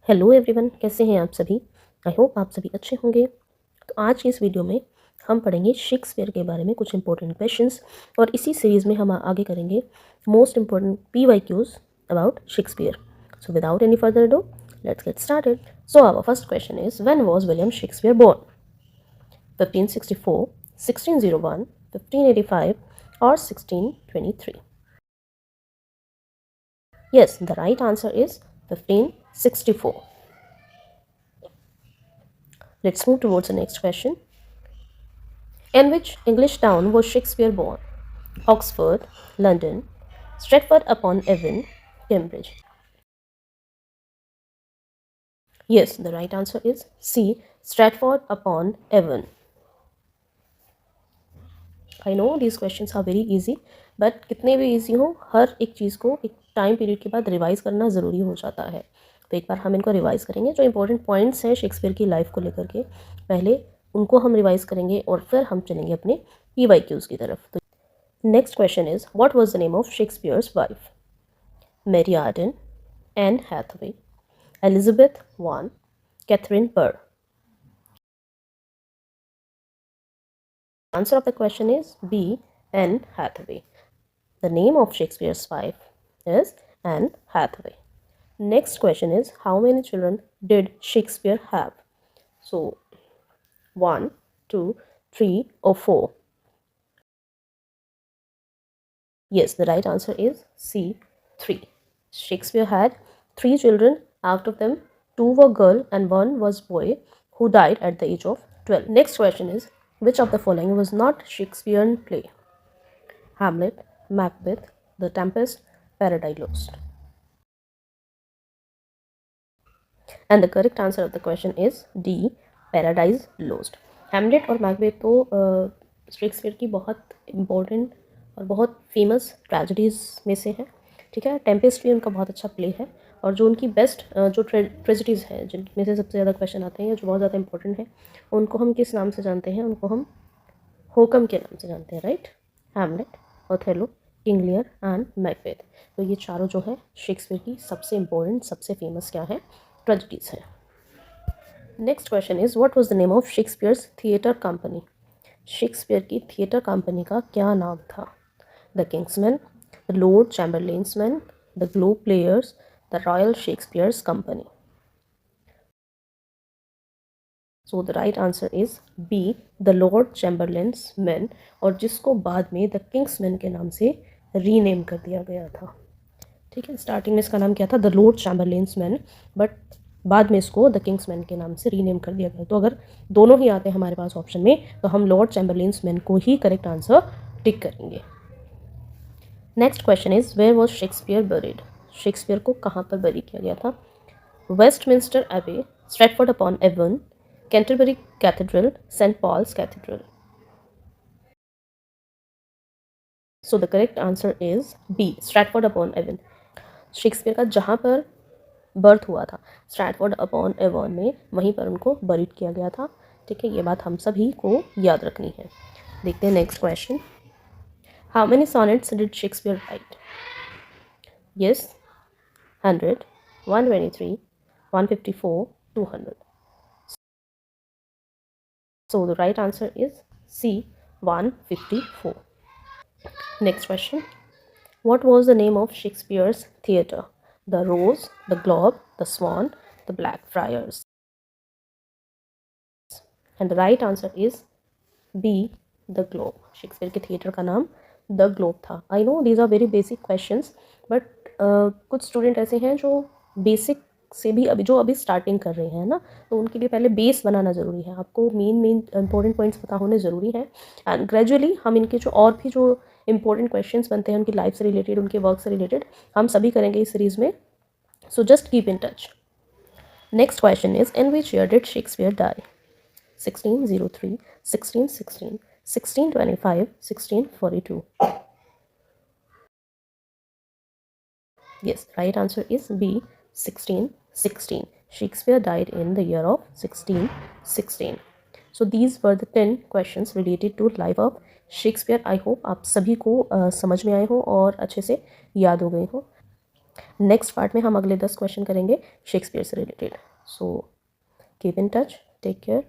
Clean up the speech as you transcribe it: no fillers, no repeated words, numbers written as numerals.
Hello everyone, कैसे हैं आप सभी। आई होप आप सभी अच्छे होंगे। तो आज की इस वीडियो में हम पढ़ेंगे शेक्सपियर के बारे में कुछ इंपॉर्टेंट क्वेश्चंस और इसी सीरीज़ में हम आगे करेंगे most important PYQs about Shakespeare. So without any further do let's get started. So our first question is when was William Shakespeare born? 1564, 1601, 1585 or 1623? Yes, the right answer is 1564. Let's move towards the next question. In which English town was Shakespeare born? Oxford, London, Stratford-upon-Avon, Cambridge. Yes, the right answer is C. Stratford-upon-Avon. I know these questions are very easy, but कितने भी easy हो, हर एक चीज़ को एक time period के बाद revise करना ज़रूरी हो जाता है। तो एक बार हम इनको रिवाइज करेंगे। जो इंपॉर्टेंट पॉइंट्स हैं शेक्सपियर की लाइफ को लेकर के, पहले उनको हम रिवाइज करेंगे और फिर हम चलेंगे अपने PYQs की तरफ। तो next question is, what was the name of Shakespeare's wife? Mary Arden, Anne Hathaway, Elizabeth I, Catherine Burr. Answer of the question is B. Anne Hathaway. The name of Shakespeare's wife is Anne Hathaway. Next question is, how many children did Shakespeare have? So 1, 2, 3 or 4? Yes, the right answer is C. 3. Shakespeare had 3 children. Out of them, 2 were girl and 1 was boy, who died at the age of 12. Next question is, which of the following was not Shakespearean play? Hamlet, Macbeth, The Tempest, Paradise Lost. And the correct answer of the question is D. Paradise Lost. Hamlet और Macbeth तो Shakespeare की बहुत important और बहुत famous tragedies में से है। ठीक है, टेम्पेस्ट भी उनका बहुत अच्छा प्ले है। और जो उनकी बेस्ट जो ट्रेजेडीज़ हैं, जिनमें से सबसे ज़्यादा क्वेश्चन आते हैं, जो बहुत ज़्यादा इंपॉर्टेंट है, उनको हम किस नाम से जानते हैं? उनको हम होकम के नाम से जानते हैं, right. Hamlet, Othello, King Lear and Macbeth. तो ये चारों जो है शेक्सपियर की सबसे इम्पोर्टेंट, सबसे फेमस क्या है? ट्रेजेडीज़ है। Next question is, what was the name of Shakespeare's theatre company? Shakespeare की थिएटर कंपनी का क्या नाम था? The King's Man, the Lord Chamberlain's Man, the Globe Players, the Royal Shakespeare's Company. So the right answer is B, the Lord Chamberlain's Man, और जिसको बाद में the Kingsman के नाम से रीनेम कर दिया गया था। ठीक है, स्टार्टिंग में इसका नाम क्या था? The Lord Chamberlain's man, but बाद में इसको द किंग्समैन के नाम से रीनेम कर दिया गया। तो अगर दोनों ही आते हैं हमारे पास ऑप्शन में, तो हम लॉर्ड चैम्बरलेन्स मैन को ही करेक्ट आंसर टिक करेंगे। Next question is, where was Shakespeare buried? Shakespeare को कहाँ पर बरी किया गया था? Westminster Abbey, Stratford upon Avon, Canterbury Cathedral, Saint Paul's Cathedral. So the correct answer is B, Stratford upon Avon. Shakespeare का जहाँ पर बर्थ हुआ था, स्ट्रैटफोर्ड अपॉन एवन में, वहीं पर उनको बरीड किया गया था। ठीक है, ये बात हम सभी को याद रखनी है। देखते हैं next question. How many sonnets did Shakespeare right? Yes, 100, 123, 154, 200. So the right answer is C, 154. Next question. What was the name of Shakespeare's theatre? The Rose, the Globe, the Swan, the Blackfriars. And the right answer is B, the Globe. Shakespeare के theatre का नाम the Globe था। I know these are very basic questions, but कुछ student ऐसे हैं जो basic से भी अभी स्टार्टिंग कर रहे हैं ना, तो उनके लिए पहले बेस बनाना ज़रूरी है। आपको मेन इंपॉर्टेंट पॉइंट्स पता होने ज़रूरी है, एंड ग्रेजुअली हम इनके जो और भी जो इंपॉर्टेंट क्वेश्चंस बनते हैं उनकी लाइफ से रिलेटेड, उनके वर्क से रिलेटेड, हम सभी करेंगे इस सीरीज़ में। So just keep in touch. Next question is, in which year did Shakespeare die? 1603, 1616, 1625, 1642. Yes, right answer is B, 1616. Shakespeare died in the year of 1616. So these were the 10 questions related to life of Shakespeare. I hope आप सभी को समझ में आए हो और अच्छे से याद हो गए हो। नेक्स्ट पार्ट में हम अगले 10 क्वेश्चन करेंगे शेक्सपियर से related. So keep in touch, take care.